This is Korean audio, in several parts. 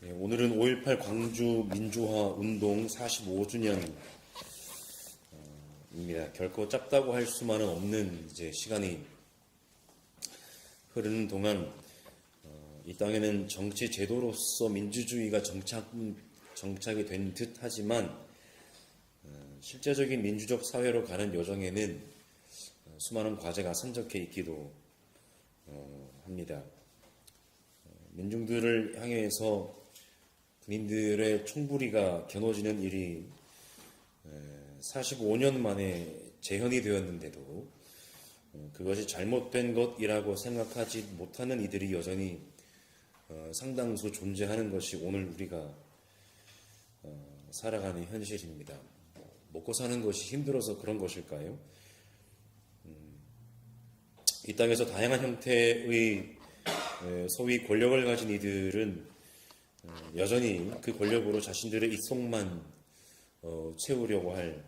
네, 오늘은 5.18 광주 민주화 운동 45주년입니다. 결코 짧다고 할 수만은 없는 이제 시간이 흐르는 동안 이 땅에는 정치 제도로서 민주주의가 정착이 된 듯하지만 실제적인 민주적 사회로 가는 여정에는 수많은 과제가 산적해 있기도 합니다. 민중들을 향해서 군인들의 총부리가 겨눠지는 일이 45년 만에 재현이 되었는데도 그것이 잘못된 것이라고 생각하지 못하는 이들이 여전히 상당수 존재하는 것이 오늘 우리가 살아가는 현실입니다. 먹고 사는 것이 힘들어서 그런 것일까요? 이 땅에서 다양한 형태의 소위 권력을 가진 이들은 여전히 그 권력으로 자신들의 입속만 채우려고 할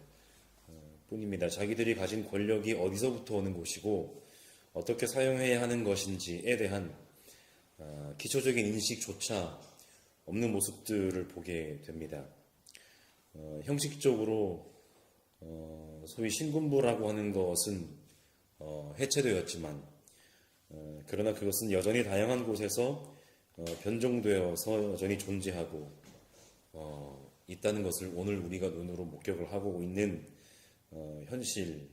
뿐입니다. 자기들이 가진 권력이 어디서부터 오는 것이고 어떻게 사용해야 하는 것인지에 대한 기초적인 인식조차 없는 모습들을 보게 됩니다. 형식적으로 소위 신군부라고 하는 것은 해체되었지만 그러나 그것은 여전히 다양한 곳에서 변종되어서 여전히 존재하고 있다는 것을 오늘 우리가 눈으로 목격을 하고 있는 현실입니다.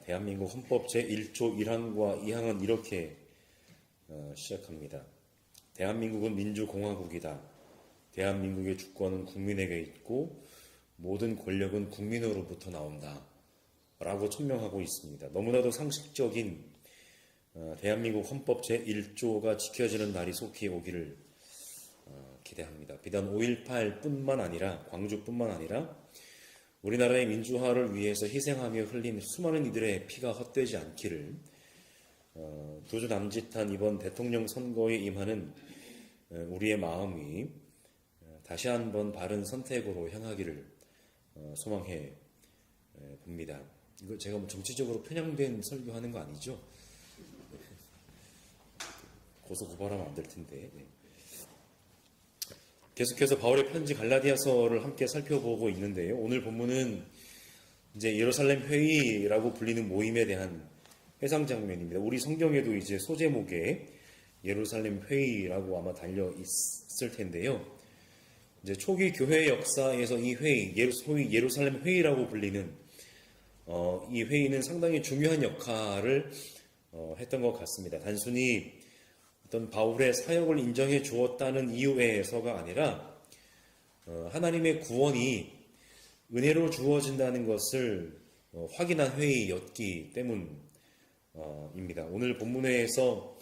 대한민국 헌법 제1조 1항과 2항은 이렇게 시작합니다. 대한민국은 민주공화국이다. 대한민국의 주권은 국민에게 있고 모든 권력은 국민으로부터 나온다. 라고 천명하고 있습니다. 너무나도 상식적인 대한민국 헌법 제1조가 지켜지는 날이 속히 오기를 기대합니다. 비단 5.18뿐만 아니라 광주뿐만 아니라 우리나라의 민주화를 위해서 희생하며 흘린 수많은 이들의 피가 헛되지 않기를 두 주 남짓한 이번 대통령 선거에 임하는 우리의 마음이 다시 한번 바른 선택으로 향하기를 소망해 봅니다. 이거 제가 정치적으로 편향된 설교하는 거 아니죠? 고소 고발하면 안 될 텐데. 계속해서 바울의 편지 갈라디아서를 함께 살펴보고 있는데요. 오늘 본문은 이제 예루살렘 회의라고 불리는 모임에 대한 회상 장면입니다. 우리 성경에도 이제 소제목에 예루살렘 회의라고 아마 달려 있을 텐데요. 이제 초기 교회 역사에서 이 회의, 소위 예루살렘 회의라고 불리는 이 회의는 상당히 중요한 역할을 했던 것 같습니다. 단순히 어떤 바울의 사역을 인정해 주었다는 이유에서가 아니라 하나님의 구원이 은혜로 주어진다는 것을 확인한 회의였기 때문입니다. 오늘 본문에서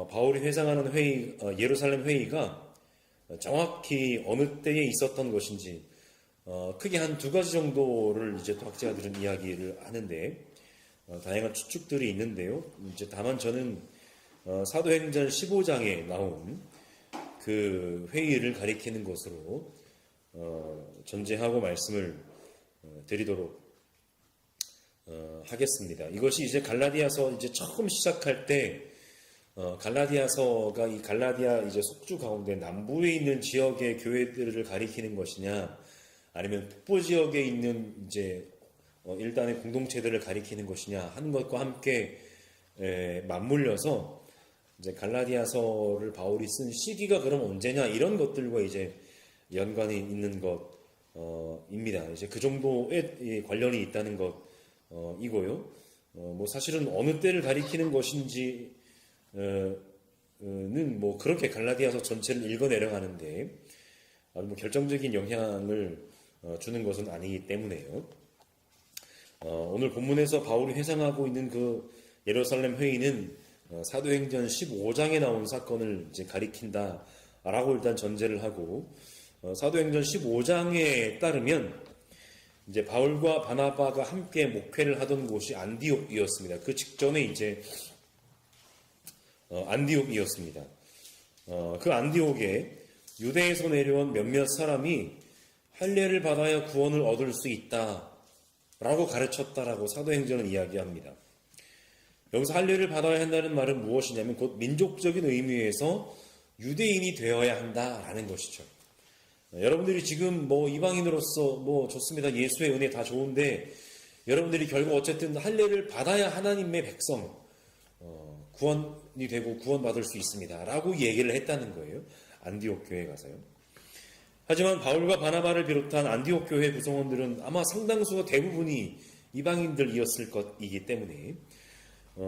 바울이 회상하는 회의, 예루살렘 회의가 정확히 어느 때에 있었던 것인지 크게 한 두 가지 정도를 이제 또 학자들은 이야기를 하는데 다양한 추측들이 있는데요. 이제 다만 저는 사도행전 15장에 나온 그 회의를 가리키는 것으로 전제하고 말씀을 드리도록 하겠습니다. 이것이 이제 갈라디아서 이제 처음 시작할 때 갈라디아서가 이 갈라디아 이제 속주 가운데 남부에 있는 지역의 교회들을 가리키는 것이냐, 아니면 북부 지역에 있는 이제 일단의 공동체들을 가리키는 것이냐 하는 것과 함께 맞물려서 이제 갈라디아서를 바울이 쓴 시기가 그럼 언제냐 이런 것들과 이제 연관이 있는 것입니다. 이제 그 정도의 관련이 있다는 것이고요. 뭐 사실은 어느 때를 가리키는 것인지는 뭐 그렇게 갈라디아서 전체를 읽어내려가는데 아주 뭐 결정적인 영향을 주는 것은 아니기 때문에요. 오늘 본문에서 바울이 회상하고 있는 그 예루살렘 회의는 사도행전 15장에 나온 사건을 이제 가리킨다라고 일단 전제를 하고, 사도행전 15장에 따르면 이제 바울과 바나바가 함께 목회를 하던 곳이 안디옥이었습니다. 그 직전에 이제 안디옥이었습니다. 그 안디옥에 유대에서 내려온 몇몇 사람이 할례를 받아야 구원을 얻을 수 있다라고 가르쳤다라고 사도행전은 이야기합니다. 여기서 할례를 받아야 한다는 말은 무엇이냐면 곧 민족적인 의미에서 유대인이 되어야 한다라는 것이죠. 여러분들이 지금 뭐 이방인으로서 뭐 좋습니다. 예수의 은혜 다 좋은데 여러분들이 결국 어쨌든 할례를 받아야 하나님의 백성 구원이 되고 구원받을 수 있습니다. 라고 얘기를 했다는 거예요. 안디옥 교회에 가서요. 하지만 바울과 바나바를 비롯한 안디옥 교회 구성원들은 아마 상당수가 대부분이 이방인들이었을 것이기 때문에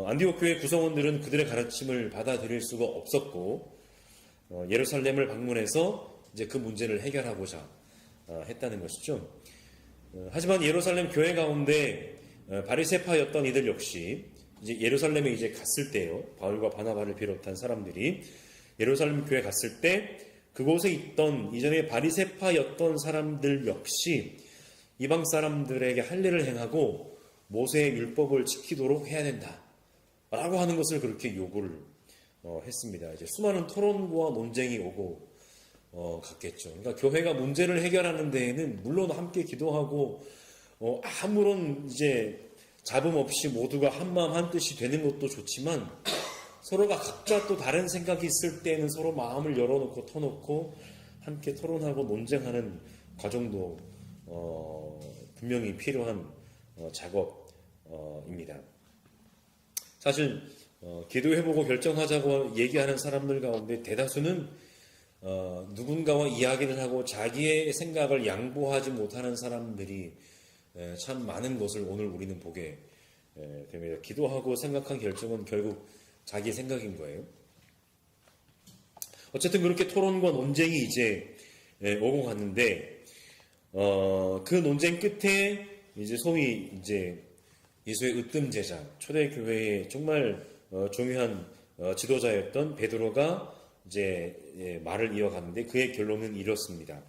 안디옥 교회 구성원들은 그들의 가르침을 받아들일 수가 없었고 예루살렘을 방문해서 이제 그 문제를 해결하고자 했다는 것이죠. 하지만 예루살렘 교회 가운데 바리새파였던 이들 역시 이제 예루살렘에 이제 갔을 때요. 바울과 바나바를 비롯한 사람들이 예루살렘 교회 갔을 때 그곳에 있던 이전에 바리새파였던 사람들 역시 이방 사람들에게 할례를 행하고 모세의 율법을 지키도록 해야 된다라고 하는 것을 그렇게 요구를 했습니다. 이제 수많은 토론과 논쟁이 오고 갔겠죠. 그러니까 교회가 문제를 해결하는 데에는 물론 함께 기도하고 아무런 이제 잡음 없이 모두가 한마음 한뜻이 되는 것도 좋지만 서로가 각자 또 다른 생각이 있을 때는 서로 마음을 열어놓고 터놓고 함께 토론하고 논쟁하는 과정도 분명히 필요한 작업입니다. 사실 기도해보고 결정하자고 얘기하는 사람들 가운데 대다수는 누군가와 이야기를 하고 자기의 생각을 양보하지 못하는 사람들이 참 많은 것을 오늘 우리는 보게 됩니다. 기도하고 생각한 결정은 결국 자기 생각인 거예요. 어쨌든 그렇게 토론과 논쟁이 이제 오고 갔는데 그 논쟁 끝에 이제 소위 이제 예수의 으뜸 제자 초대교회의 정말 중요한 지도자였던 베드로가 이제 말을 이어갔는데 그의 결론은 이렇습니다.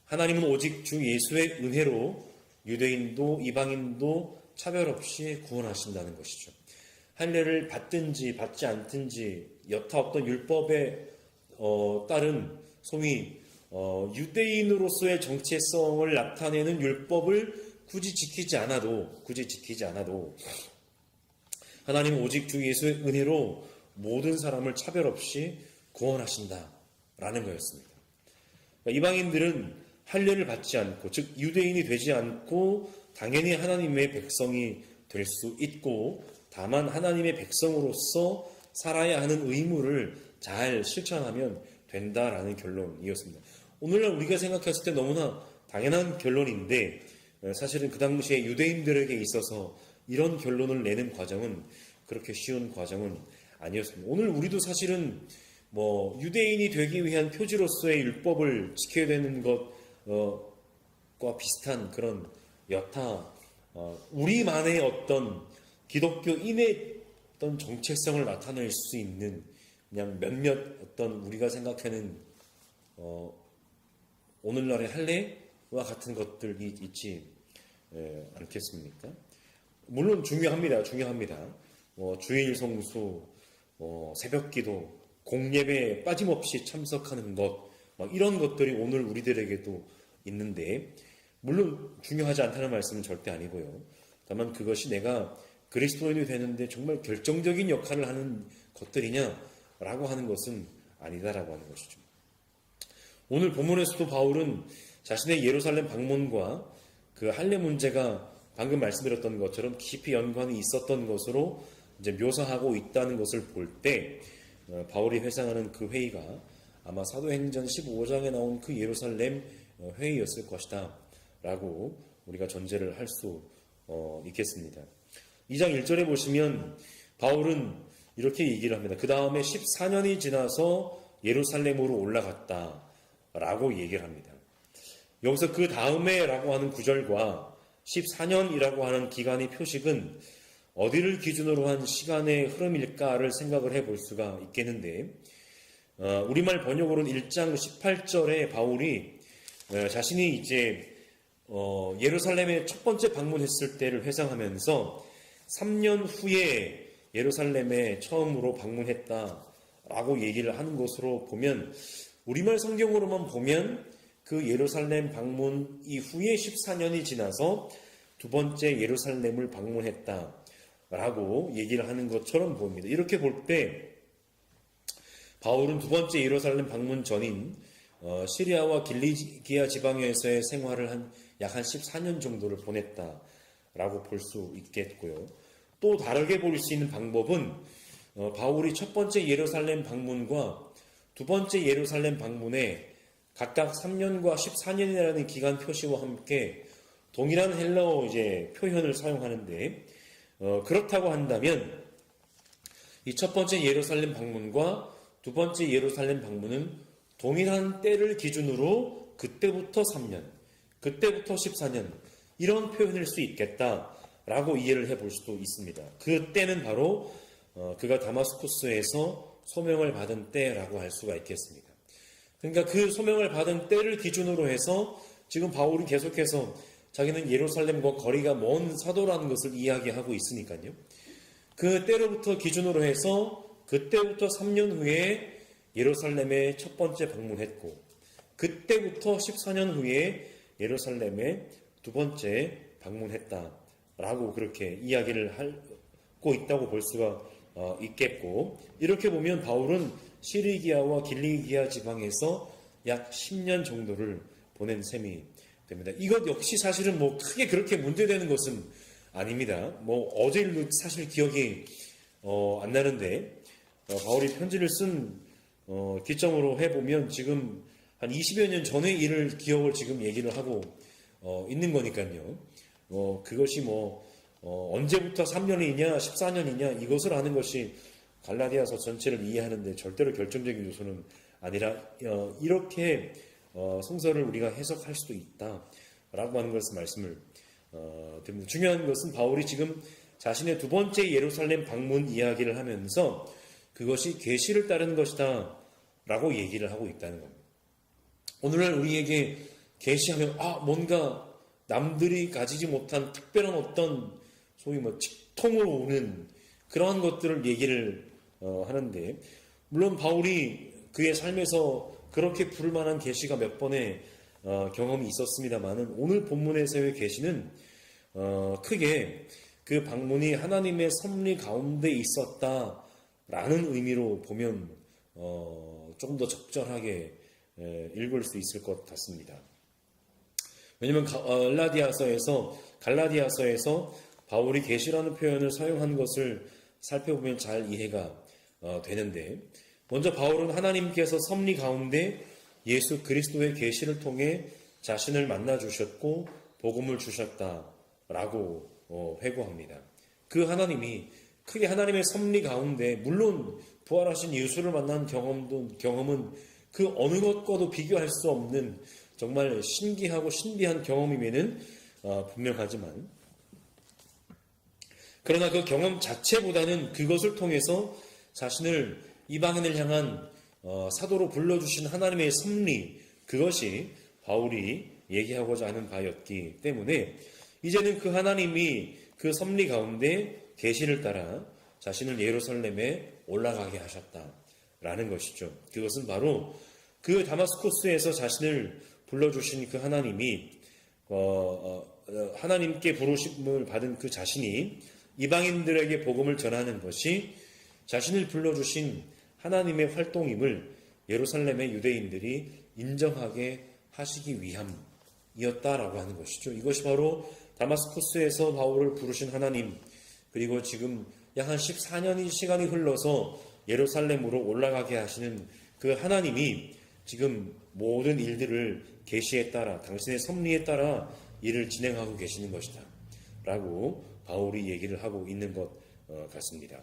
하나님은 오직 주 예수의 은혜로 유대인도 이방인도 차별 없이 구원하신다는 것이죠. 할례를 받든지 받지 않든지 여타 어떤 율법에 따른 소위 유대인으로서의 정체성을 나타내는 율법을 굳이 지키지 않아도 하나님은 오직 주 예수의 은혜로 모든 사람을 차별 없이 구원하신다라는 거였습니다. 그러니까 이방인들은 할례를 받지 않고 즉 유대인이 되지 않고 당연히 하나님의 백성이 될 수 있고 다만 하나님의 백성으로서 살아야 하는 의무를 잘 실천하면 된다라는 결론이었습니다. 오늘날 우리가 생각했을 때 너무나 당연한 결론인데 사실은 그 당시에 유대인들에게 있어서 이런 결론을 내는 과정은 그렇게 쉬운 과정은 아니었습니다. 오늘 우리도 사실은 뭐 유대인이 되기 위한 표지로서의 율법을 지켜야 되는 것과 비슷한 그런 여타 우리만의 어떤 기독교인의 어떤 정체성을 나타낼 수 있는 그냥 몇몇 어떤 우리가 생각하는 오늘날의 할례와 같은 것들이 있지 않겠습니까? 물론 중요합니다. 주일 성수, 새벽기도, 공예배에 빠짐없이 참석하는 것 이런 것들이 오늘 우리들에게도 있는데 물론 중요하지 않다는 말씀은 절대 아니고요. 다만 그것이 내가 그리스도인이 되는데 정말 결정적인 역할을 하는 것들이냐라고 하는 것은 아니다라고 하는 것이죠. 오늘 본문에서도 바울은 자신의 예루살렘 방문과 그 할례 문제가 방금 말씀드렸던 것처럼 깊이 연관이 있었던 것으로 이제 묘사하고 있다는 것을 볼 때 바울이 회상하는 그 회의가 아마 사도행전 15장에 나온 그 예루살렘 회의였을 것이다 라고 우리가 전제를 할 수 있겠습니다. 2장 1절에 보시면 바울은 이렇게 얘기를 합니다. 그 다음에 14년이 지나서 예루살렘으로 올라갔다 라고 얘기를 합니다. 여기서 그 다음에 라고 하는 구절과 14년이라고 하는 기간의 표식은 어디를 기준으로 한 시간의 흐름일까를 생각을 해볼 수가 있겠는데 우리말 번역으로는 1장 18절에 바울이 자신이 이제 예루살렘에 첫 번째 방문했을 때를 회상하면서 3년 후에 예루살렘에 처음으로 방문했다라고 얘기를 하는 것으로 보면 우리말 성경으로만 보면 그 예루살렘 방문 이후에 14년이 지나서 두 번째 예루살렘을 방문했다라고 얘기를 하는 것처럼 보입니다. 이렇게 볼 때 바울은 두 번째 예루살렘 방문 전인 시리아와 길리기아 지방에서의 생활을 약 한 14년 정도를 보냈다라고 볼 수 있겠고요. 또 다르게 볼 수 있는 방법은 바울이 첫 번째 예루살렘 방문과 두 번째 예루살렘 방문에 각각 3년과 14년이라는 기간 표시와 함께 동일한 헬라어 표현을 사용하는데, 그렇다고 한다면 이 첫 번째 예루살렘 방문과 두 번째 예루살렘 방문은 동일한 때를 기준으로 그때부터 3년, 그때부터 14년 이런 표현일 수 있겠다라고 이해를 해볼 수도 있습니다. 그 때는 바로 그가 다마스쿠스에서 소명을 받은 때라고 할 수가 있겠습니다. 그러니까 그 소명을 받은 때를 기준으로 해서 지금 바울이 계속해서 자기는 예루살렘과 거리가 먼 사도라는 것을 이야기하고 있으니까요. 그 때로부터 기준으로 해서 그때부터 3년 후에 예루살렘에 첫 번째 방문했고, 그때부터 14년 후에 예루살렘에 두 번째 방문했다라고 그렇게 이야기를 하고 있다고 볼 수가 있겠고, 이렇게 보면 바울은 시리기아와 길리기아 지방에서 약 10년 정도를 보낸 셈이 됩니다. 이것 역시 사실은 크게 그렇게 문제되는 것은 아닙니다. 어제 일도 사실 기억이 안 나는데, 바울이 편지를 쓴 기점으로 해보면 지금 한 20여 년 전의 일을 기억을 지금 얘기를 하고 있는 거니까요. 그것이 언제부터 3년이냐 14년이냐 이것을 아는 것이 갈라디아서 전체를 이해하는데 절대로 결정적인 요소는 아니라 이렇게 성서를 우리가 해석할 수도 있다라고 하는 것을 말씀을 드립니다. 중요한 것은 바울이 지금 자신의 두 번째 예루살렘 방문 이야기를 하면서 그것이 계시를 따르는 것이다 라고 얘기를 하고 있다는 겁니다. 오늘날 우리에게 계시하면 뭔가 남들이 가지지 못한 특별한 어떤 소위 직통으로 오는 그러한 것들을 얘기를 하는데, 물론 바울이 그의 삶에서 그렇게 부를 만한 계시가 몇 번의 경험이 있었습니다만은, 오늘 본문에서의 계시는 크게 그 방문이 하나님의 섭리 가운데 있었다라는 의미로 보면 조금 더 적절하게 읽을 수 있을 것 같습니다. 왜냐하면 갈라디아서에서 바울이 계시라는 표현을 사용한 것을 살펴보면 잘 이해가 되는데, 먼저 바울은 하나님께서 섭리 가운데 예수 그리스도의 계시를 통해 자신을 만나 주셨고 복음을 주셨다라고 회고합니다. 그 하나님이 크게 하나님의 섭리 가운데, 물론 부활하신 예수를 만난 경험은 그 어느 것과도 비교할 수 없는 정말 신기하고 신비한 경험임에는 분명하지만, 그러나 그 경험 자체보다는 그것을 통해서 자신을 이방인을 향한 사도로 불러주신 하나님의 섭리, 그것이 바울이 얘기하고자 하는 바였기 때문에 이제는 그 하나님이 그 섭리 가운데 계시를 따라 자신을 예루살렘에 올라가게 하셨다라는 것이죠. 그것은 바로 그 다마스쿠스에서 자신을 불러주신 그 하나님이 하나님께 부르심을 받은 그 자신이 이방인들에게 복음을 전하는 것이 자신을 불러주신 하나님의 활동임을 예루살렘의 유대인들이 인정하게 하시기 위함이었다라고 하는 것이죠. 이것이 바로 다마스쿠스에서 바울을 부르신 하나님, 그리고 지금 약 한 14년의 시간이 흘러서 예루살렘으로 올라가게 하시는 그 하나님이 지금 모든 일들을 계시에 따라, 당신의 섭리에 따라 일을 진행하고 계시는 것이다 라고 바울이 얘기를 하고 있는 것 같습니다.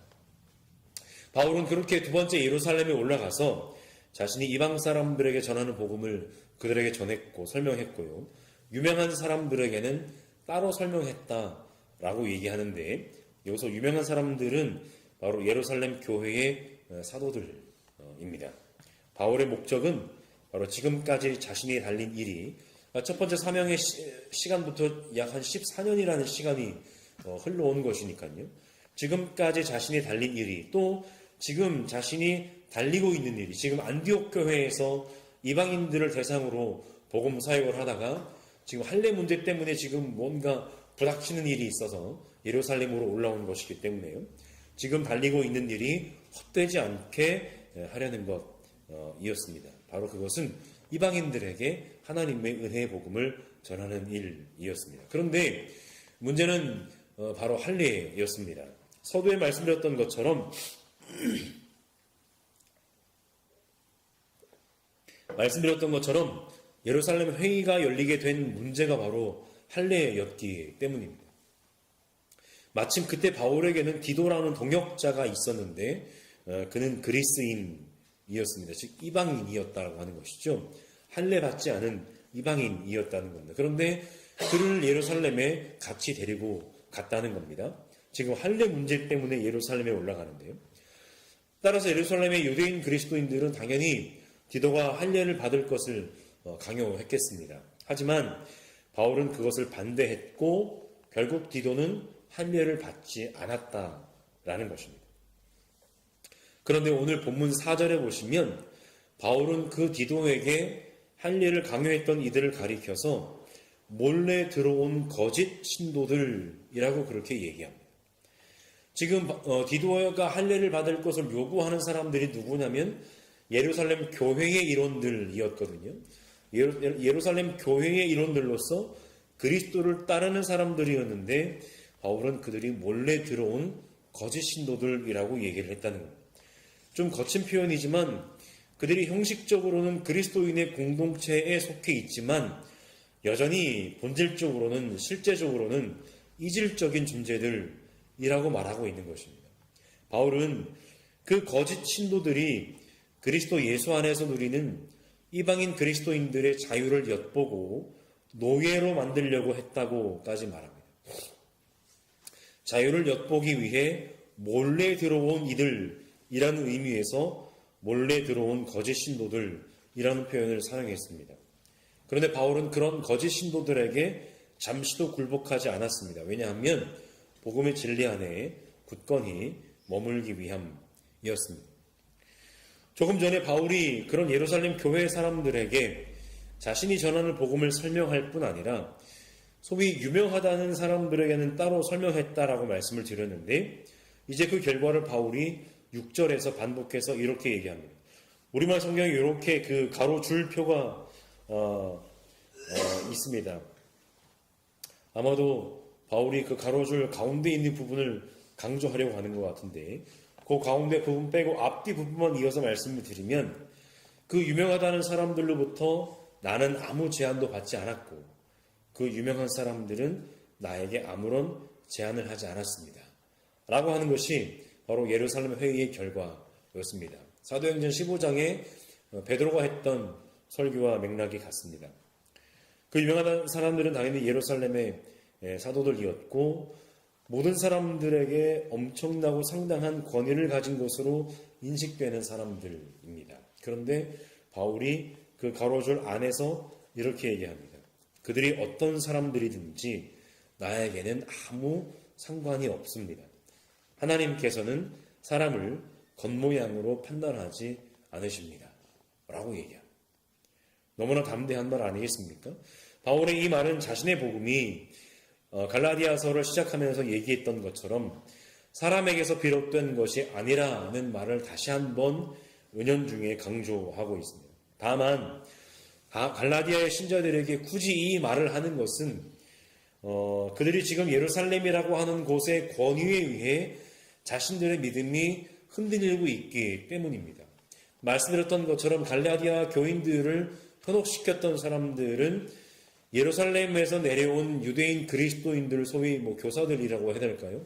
바울은 그렇게 두 번째 예루살렘에 올라가서 자신이 이방 사람들에게 전하는 복음을 그들에게 전했고 설명했고요. 유명한 사람들에게는 따로 설명했다라고 얘기하는데, 여기서 유명한 사람들은 바로 예루살렘 교회의 사도들입니다. 바울의 목적은 바로 지금까지 자신이 달린 일이, 첫 번째 사명의 시간부터 약 한 14년이라는 시간이 흘러온 것이니까요. 지금까지 자신이 달린 일이, 또 지금 자신이 달리고 있는 일이, 지금 안디옥 교회에서 이방인들을 대상으로 복음 사역을 하다가 지금 할례 문제 때문에 지금 뭔가 부닥치는 일이 있어서 예루살렘으로 올라온 것이기 때문에요. 지금 달리고 있는 일이 헛되지 않게 하려는 것이었습니다. 바로 그것은 이방인들에게 하나님의 은혜의 복음을 전하는 일이었습니다. 그런데 문제는 바로 할례였습니다. 서두에 말씀드렸던 것처럼 예루살렘 회의가 열리게 된 문제가 바로 할례였기 때문입니다. 마침 그때 바울에게는 디도라는 동역자가 있었는데 그는 그리스인이었습니다. 즉 이방인이었다고 하는 것이죠. 할례 받지 않은 이방인이었다는 겁니다. 그런데 그를 예루살렘에 같이 데리고 갔다는 겁니다. 지금 할례 문제 때문에 예루살렘에 올라가는데요. 따라서 예루살렘의 유대인 그리스도인들은 당연히 디도가 할례를 받을 것을 강요했겠습니다. 하지만 바울은 그것을 반대했고 결국 디도는 할례를 받지 않았다라는 것입니다. 그런데 오늘 본문 4절에 보시면 바울은 그 디도에게 할례를 강요했던 이들을 가리켜서 몰래 들어온 거짓 신도들이라고 그렇게 얘기합니다. 지금 디도가 할례를 받을 것을 요구하는 사람들이 누구냐면 예루살렘 교회의 일원들이었거든요. 예루살렘 교회의 일원들로서 그리스도를 따르는 사람들이었는데 바울은 그들이 몰래 들어온 거짓 신도들이라고 얘기를 했다는 겁니다. 좀 거친 표현이지만 그들이 형식적으로는 그리스도인의 공동체에 속해 있지만 여전히 본질적으로는 실제적으로는 이질적인 존재들이라고 말하고 있는 것입니다. 바울은 그 거짓 신도들이 그리스도 예수 안에서 누리는 이방인 그리스도인들의 자유를 엿보고 노예로 만들려고 했다고까지 말합니다. 자유를 엿보기 위해 몰래 들어온 이들이라는 의미에서 몰래 들어온 거짓 신도들이라는 표현을 사용했습니다. 그런데 바울은 그런 거짓 신도들에게 잠시도 굴복하지 않았습니다. 왜냐하면 복음의 진리 안에 굳건히 머물기 위함이었습니다. 조금 전에 바울이 그런 예루살렘 교회 사람들에게 자신이 전하는 복음을 설명할 뿐 아니라 소위 유명하다는 사람들에게는 따로 설명했다라고 말씀을 드렸는데 이제 그 결과를 바울이 6절에서 반복해서 이렇게 얘기합니다. 우리말 성경에 이렇게 그 가로 줄표가 있습니다. 아마도 바울이 그 가로줄 가운데 있는 부분을 강조하려고 하는 것 같은데 그 가운데 부분 빼고 앞뒤 부분만 이어서 말씀을 드리면 그 유명하다는 사람들로부터 나는 아무 제한도 받지 않았고 그 유명한 사람들은 나에게 아무런 제한을 하지 않았습니다. 라고 하는 것이 바로 예루살렘 회의의 결과였습니다. 사도행전 15장에 베드로가 했던 설교와 맥락이 같습니다. 그 유명한 사람들은 당연히 예루살렘의 사도들이었고 모든 사람들에게 엄청나고 상당한 권위를 가진 것으로 인식되는 사람들입니다. 그런데 바울이 그 가로줄 안에서 이렇게 얘기합니다. 그들이 어떤 사람들이든지 나에게는 아무 상관이 없습니다. 하나님께서는 사람을 겉모양으로 판단하지 않으십니다. 라고 얘기합니다. 너무나 담대한 말 아니겠습니까? 바울의 이 말은 자신의 복음이 갈라디아서를 시작하면서 얘기했던 것처럼 사람에게서 비롯된 것이 아니라는 말을 다시 한번 은연중에 강조하고 있습니다. 다만 갈라디아의 신자들에게 굳이 이 말을 하는 것은 그들이 지금 예루살렘이라고 하는 곳의 권위에 의해 자신들의 믿음이 흔들리고 있기 때문입니다. 말씀드렸던 것처럼 갈라디아 교인들을 현혹시켰던 사람들은 예루살렘에서 내려온 유대인 그리스도인들 소위 교사들이라고 해야 될까요?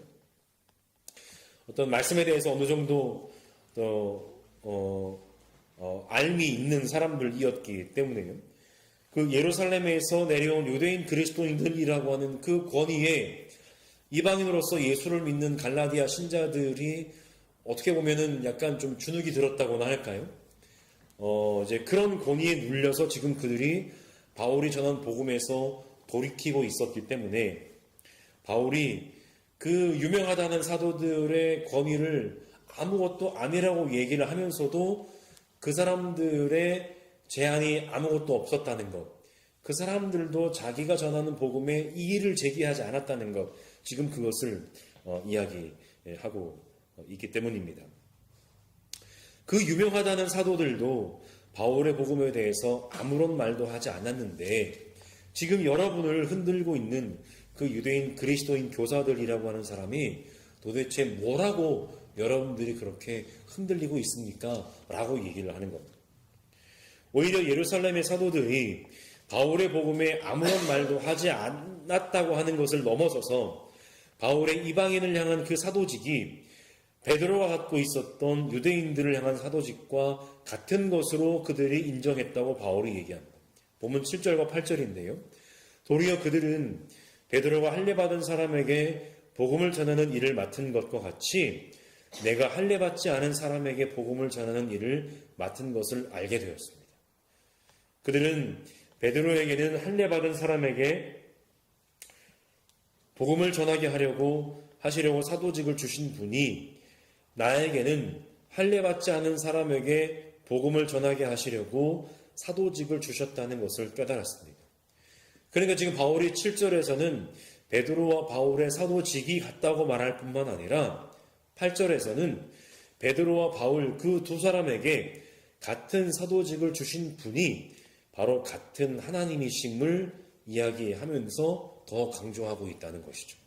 어떤 말씀에 대해서 어느 정도 알미 있는 사람들이었기 때문에요. 그 예루살렘에서 내려온 유대인 그리스도인들이라고 하는 그 권위에 이방인으로서 예수를 믿는 갈라디아 신자들이 어떻게 보면은 약간 좀 주눅이 들었다고나 할까요? 이제 그런 권위에 눌려서 지금 그들이 바울이 전한 복음에서 돌이키고 있었기 때문에 바울이 그 유명하다는 사도들의 권위를 아무것도 아니라고 얘기를 하면서도 그 사람들의 제한이 아무것도 없었다는 것, 그 사람들도 자기가 전하는 복음에 이의를 제기하지 않았다는 것, 지금 그것을 이야기하고 있기 때문입니다. 그 유명하다는 사도들도 바울의 복음에 대해서 아무런 말도 하지 않았는데 지금 여러분을 흔들고 있는 그 유대인 그리스도인 교사들이라고 하는 사람이 도대체 뭐라고 여러분들이 그렇게 흔들리고 있습니까? 라고 얘기를 하는 겁니다. 오히려 예루살렘의 사도들이 바울의 복음에 아무런 말도 하지 않았다고 하는 것을 넘어서서 바울의 이방인을 향한 그 사도직이 베드로가 갖고 있었던 유대인들을 향한 사도직과 같은 것으로 그들이 인정했다고 바울이 얘기합니다. 본문 7절과 8절인데요. 도리어 그들은 베드로가 할례받은 사람에게 복음을 전하는 일을 맡은 것과 같이 내가 할례받지 않은 사람에게 복음을 전하는 일을 맡은 것을 알게 되었습니다. 그들은 베드로에게는 할례받은 사람에게 복음을 전하게 하시려고 사도직을 주신 분이 나에게는 할례받지 않은 사람에게 복음을 전하게 하시려고 사도직을 주셨다는 것을 깨달았습니다. 그러니까 지금 바울이 7절에서는 베드로와 바울의 사도직이 같다고 말할 뿐만 아니라 8절에서는 베드로와 바울 그 두 사람에게 같은 사도직을 주신 분이 바로 같은 하나님이심을 이야기하면서 더 강조하고 있다는 것이죠.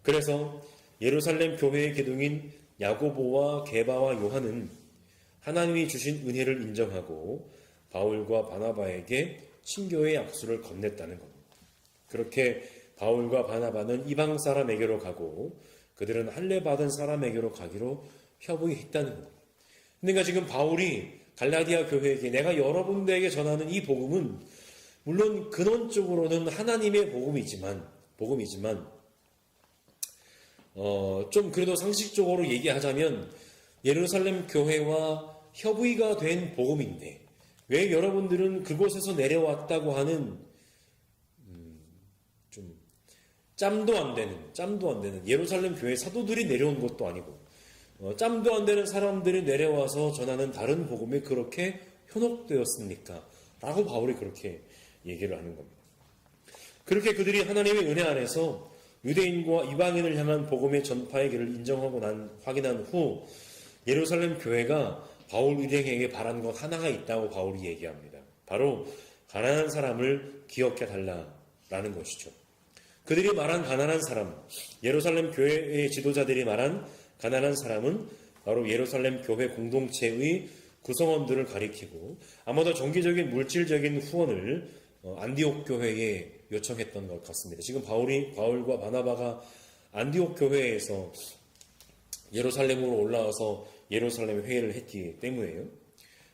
그래서 예루살렘 교회의 기둥인 야고보와 게바와 요한은 하나님이 주신 은혜를 인정하고 바울과 바나바에게 친교의 약수를 건넸다는 겁니다. 그렇게 바울과 바나바는 이방 사람에게로 가고 그들은 할례받은 사람에게로 가기로 협의했다는 겁니다. 그러니까 지금 바울이 갈라디아 교회에게 내가 여러분들에게 전하는 이 복음은 물론 근원적으로는 하나님의 복음이지만 좀 그래도 상식적으로 얘기하자면 예루살렘 교회와 협의가 된 복음인데 왜 여러분들은 그곳에서 내려왔다고 하는 좀 짬도 안 되는 예루살렘 교회 사도들이 내려온 것도 아니고 짬도 안 되는 사람들이 내려와서 전하는 다른 복음에 그렇게 현혹되었습니까? 라고 바울이 그렇게 얘기를 하는 겁니다. 그렇게 그들이 하나님의 은혜 안에서 유대인과 이방인을 향한 복음의 전파의 길을 인정하고 확인한 후 예루살렘 교회가 바울 일행에게 바란 것 하나가 있다고 바울이 얘기합니다. 바로 가난한 사람을 기억해 달라라는 것이죠. 그들이 말한 가난한 사람, 예루살렘 교회의 지도자들이 말한 가난한 사람은 바로 예루살렘 교회 공동체의 구성원들을 가리키고 아마도 정기적인 물질적인 후원을 안디옥 교회에 요청했던 것 같습니다. 지금 바울과 바나바가 안디옥 교회에서 예루살렘으로 올라와서 예루살렘 회의를 했기 때문이에요.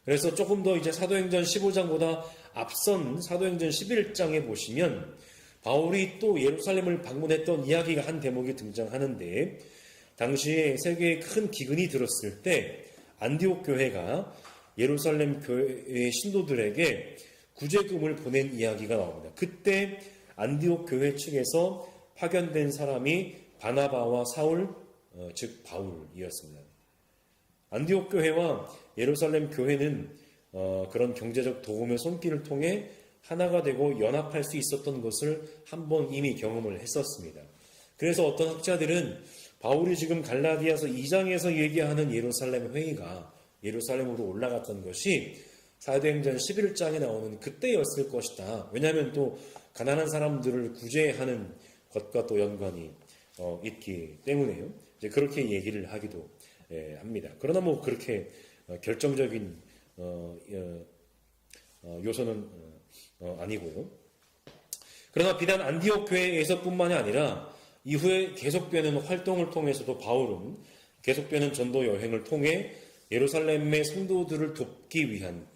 그래서 조금 더 이제 사도행전 15장보다 앞선 사도행전 11장에 보시면 바울이 또 예루살렘을 방문했던 이야기가 한 대목이 등장하는데 당시에 세계에 큰 기근이 들었을 때 안디옥 교회가 예루살렘 교회의 신도들에게 구제금을 보낸 이야기가 나옵니다. 그때 안디옥 교회 측에서 파견된 사람이 바나바와 사울, 즉 바울이었습니다. 안디옥 교회와 예루살렘 교회는 그런 경제적 도움의 손길을 통해 하나가 되고 연합할 수 있었던 것을 한번 이미 경험을 했었습니다. 그래서 어떤 학자들은 바울이 지금 갈라디아서 2장에서 얘기하는 예루살렘 회의가 예루살렘으로 올라갔던 것이 사도행전 11장에 나오는 그때였을 것이다. 왜냐하면 또 가난한 사람들을 구제하는 것과 또 연관이 있기 때문에요. 이제 그렇게 얘기를 하기도 합니다. 그러나 뭐 그렇게 결정적인 요소는 아니고요. 그러나 비단 안디옥 교회에서뿐만이 아니라 이후에 계속되는 활동을 통해서도 바울은 계속되는 전도 여행을 통해 예루살렘의 성도들을 돕기 위한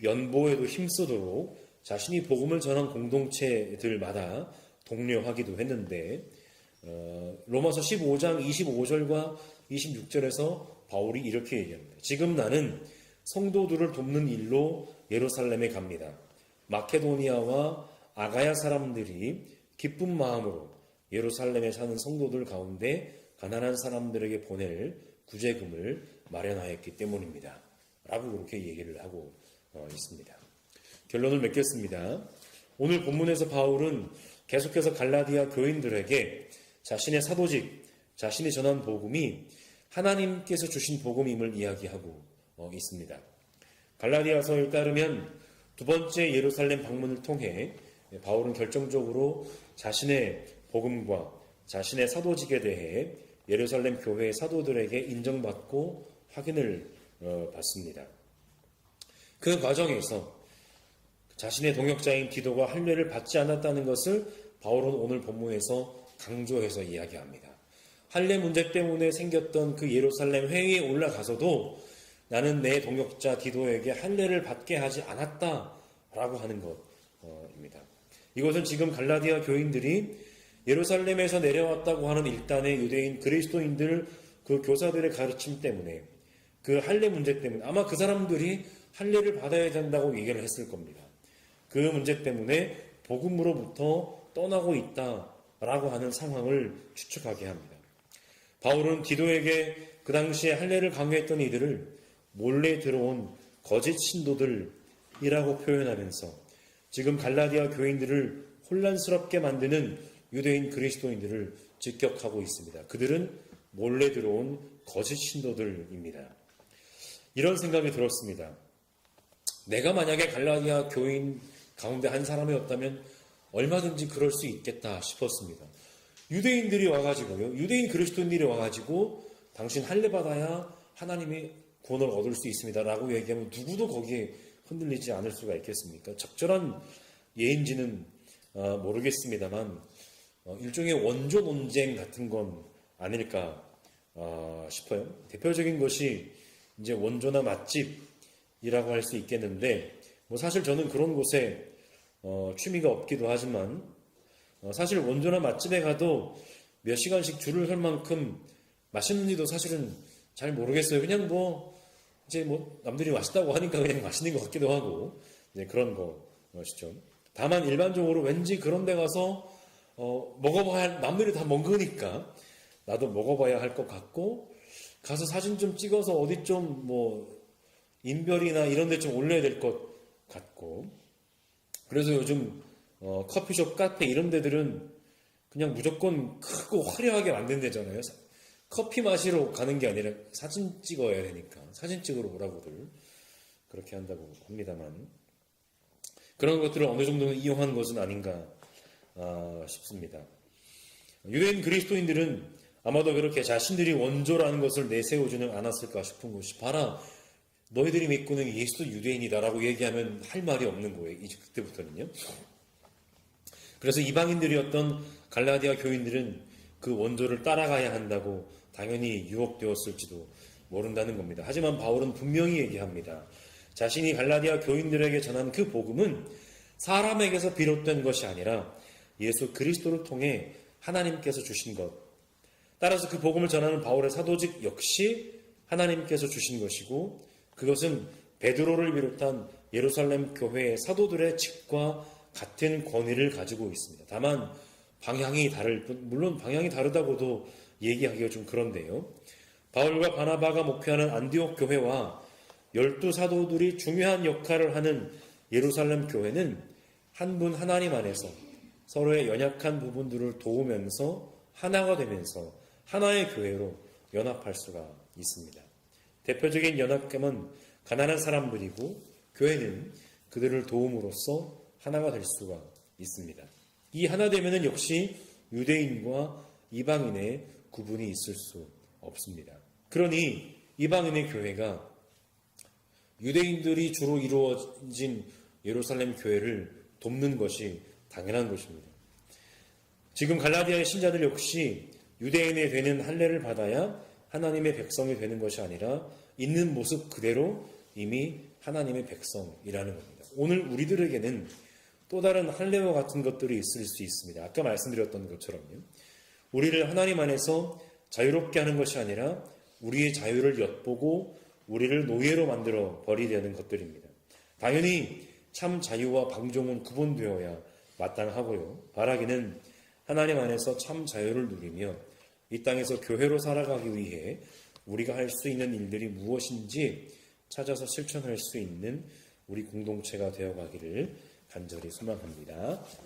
연보에도 힘쓰도록 자신이 복음을 전한 공동체들마다 독려하기도 했는데 로마서 15장 25절과 26절에서 바울이 이렇게 얘기합니다. 지금 나는 성도들을 돕는 일로 예루살렘에 갑니다. 마케도니아와 아가야 사람들이 기쁜 마음으로 예루살렘에 사는 성도들 가운데 가난한 사람들에게 보낼 구제금을 마련하였기 때문입니다. 라고 그렇게 얘기를 하고 있습니다. 결론을 맺겠습니다. 오늘 본문에서 바울은 계속해서 갈라디아 교인들에게 자신의 사도직, 자신이 전한 복음이 하나님께서 주신 복음임을 이야기하고 있습니다. 갈라디아서에 따르면 두 번째 예루살렘 방문을 통해 바울은 결정적으로 자신의 복음과 자신의 사도직에 대해 예루살렘 교회의 사도들에게 인정받고 확인을 받습니다. 그 과정에서 자신의 동역자인 디도가 할례를 받지 않았다는 것을 바울은 오늘 본문에서 강조해서 이야기합니다. 할례 문제 때문에 생겼던 그 예루살렘 회의에 올라가서도 나는 내 동역자 디도에게 할례를 받게 하지 않았다라고 하는 것입니다. 이것은 지금 갈라디아 교인들이 예루살렘에서 내려왔다고 하는 일단의 유대인 그리스도인들 그 교사들의 가르침 때문에 그 할례 문제 때문에 아마 그 사람들이 할례를 받아야 된다고 얘기를 했을 겁니다. 그 문제 때문에 복음으로부터 떠나고 있다라고 하는 상황을 추측하게 합니다. 바울은 디도에게 그 당시에 할례를 강요했던 이들을 몰래 들어온 거짓 신도들이라고 표현하면서 지금 갈라디아 교인들을 혼란스럽게 만드는 유대인 그리스도인들을 직격하고 있습니다. 그들은 몰래 들어온 거짓 신도들입니다. 이런 생각이 들었습니다. 내가 만약에 갈라디아 교인 가운데 한 사람이었다면 얼마든지 그럴 수 있겠다 싶었습니다. 유대인들이 와가지고요, 유대인 그리스도인들이 와가지고 당신 할례 받아야 하나님이 구원을 얻을 수 있습니다 라고 얘기하면 누구도 거기에 흔들리지 않을 수가 있겠습니까? 적절한 예인지는 모르겠습니다만 일종의 원조 논쟁 같은 건 아닐까 싶어요. 대표적인 것이 이제 원조나 맛집이라고 할 수 있겠는데 사실 저는 그런 곳에 취미가 없기도 하지만 사실 원조나 맛집에 가도 몇 시간씩 줄을 설 만큼 맛있는지도 사실은 잘 모르겠어요. 그냥 이제 남들이 맛있다고 하니까 그냥 맛있는 것 같기도 하고 그런 것이죠. 다만 일반적으로 왠지 그런 데 가서 먹어봐야 남들이 다 먹으니까 나도 먹어봐야 할 것 같고 가서 사진 좀 찍어서 어디 좀 인별이나 이런 데 좀 올려야 될 것 같고 그래서 요즘 커피숍, 카페 이런 데들은 그냥 무조건 크고 화려하게 만든 데잖아요. 커피 마시러 가는 게 아니라 사진 찍어야 되니까 사진 찍으러 오라고들 그렇게 한다고 합니다만 그런 것들을 어느 정도는 이용한 것은 아닌가 싶습니다. 유대인 그리스도인들은 아마도 그렇게 자신들이 원조라는 것을 내세우지는 않았을까 싶은 것이 봐라 너희들이 믿고는 예수도 유대인이다라고 얘기하면 할 말이 없는 거예요. 이제 그때부터는요. 그래서 이방인들이었던 갈라디아 교인들은 그 원조를 따라가야 한다고 당연히 유혹되었을지도 모른다는 겁니다. 하지만 바울은 분명히 얘기합니다. 자신이 갈라디아 교인들에게 전한 그 복음은 사람에게서 비롯된 것이 아니라 예수 그리스도를 통해 하나님께서 주신 것. 따라서 그 복음을 전하는 바울의 사도직 역시 하나님께서 주신 것이고 그것은 베드로를 비롯한 예루살렘 교회의 사도들의 직과 같은 권위를 가지고 있습니다. 다만 방향이 다를 뿐, 물론 방향이 다르다고도 얘기하기가 좀 그런데요. 바울과 바나바가 목회하는 안디옥 교회와 12사도들이 중요한 역할을 하는 예루살렘 교회는 한 분 하나님 안에서 서로의 연약한 부분들을 도우면서 하나가 되면서 하나의 교회로 연합할 수가 있습니다. 대표적인 연합감은 가난한 사람들이고 교회는 그들을 도움으로써 하나가 될 수가 있습니다. 이 하나되면은 역시 유대인과 이방인의 구분이 있을 수 없습니다. 그러니 이방인의 교회가 유대인들이 주로 이루어진 예루살렘 교회를 돕는 것이 당연한 것입니다. 지금 갈라디아의 신자들 역시 유대인이 되는 할례를 받아야 하나님의 백성이 되는 것이 아니라 있는 모습 그대로 이미 하나님의 백성이라는 겁니다. 오늘 우리들에게는 또 다른 할례와 같은 것들이 있을 수 있습니다. 아까 말씀드렸던 것처럼요. 우리를 하나님 안에서 자유롭게 하는 것이 아니라 우리의 자유를 엿보고 우리를 노예로 만들어 버리려는 것들입니다. 당연히 참 자유와 방종은 구분되어야 마땅하고요. 바라기는 하나님 안에서 참 자유를 누리며 이 땅에서 교회로 살아가기 위해 우리가 할 수 있는 일들이 무엇인지 찾아서 실천할 수 있는 우리 공동체가 되어가기를 간절히 소망합니다.